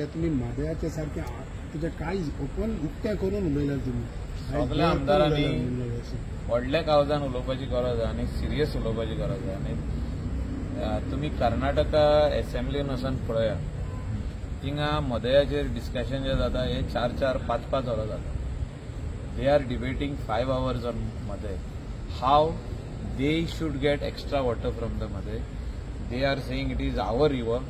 तुम्ही मादयाच्या सारख्या तुझ्या काय ओपन उक्त्या करून उलयल्यार तुम्ही सगळ्या आमदारांनी व्हडल्या आवाजान उलोवपाची गरज आहा आणि सिरियस उलोवपाची गरज आहा आनी तुम्ही कर्नाटका असेंब्लीन वचून पळया थिंगा मदयाचेर डिस्कशन जे जाता हे 4-4, 5-5 वरां जाता. They are debating 5 hours on Maday. How they should get extra water from the Maday. They are saying it is our river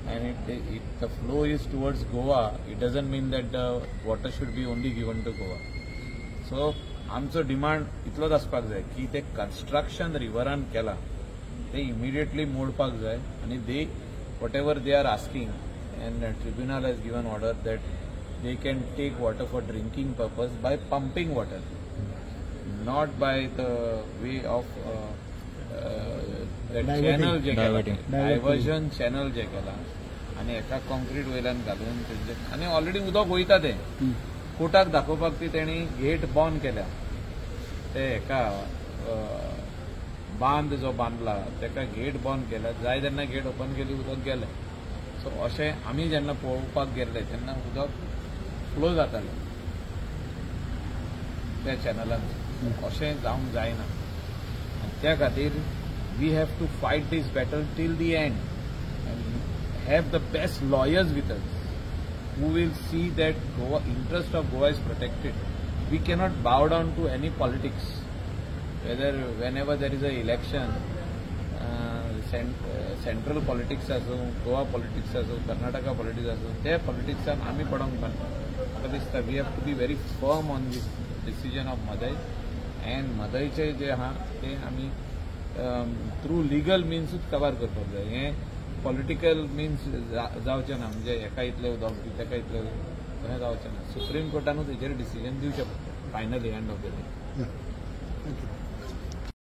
and if the flow is towards Goa, it doesn't mean that the water should be only given to Goa. So, आमचो demand इतलोच आसपाक जाय की ते construction रिवरान केला ते immediately मोडपाक जाय आणि they whatever they are asking and tribunal has given order that they can take water for drinking purpose by pumping water, not by the way of that channel je diversion channel je kela आणि एका concrete वयल्यान घालून आणि already उदक वयता ते कोर्टाक दाखोवपाक ती तेणी गेट बंद केल्या ते एका बांद जो बांदला तेका गेट बंद केल्या जाय तेन्ना गेट ओपन केली उदक गेलें. सो अशें आमी जेन्ना पळोवपाक गेल्ले तेन्ना उदक फ्लो जातालें त्या चॅनलान अशें जावंक जायना त्या खातीर we have to fight this battle till the end and have the best lawyers with us who will see that Goa interest of Goa is protected. We cannot bow down to any politics. Whenever there is a election, central politics आसूं, Goa politics आसूं, Karnataka politics आसूं, ते पॉलिटिक्सान आमी पडोवंक ना. म्हाका दिसता we have to be very firm on this decision of मदय and मदयचे जे आहा ते आमी थ्रू लिगल मिन्सूच कवर करपाक जाय. हें पॉलिटिकल मिन्स जावचें ना म्हणजे एका इतलें उदक तेका इतलें हें जावचें ना. सुप्रीम कोर्टानूच हेचेर डिसिजन दिवचें पडटा finally end of the day.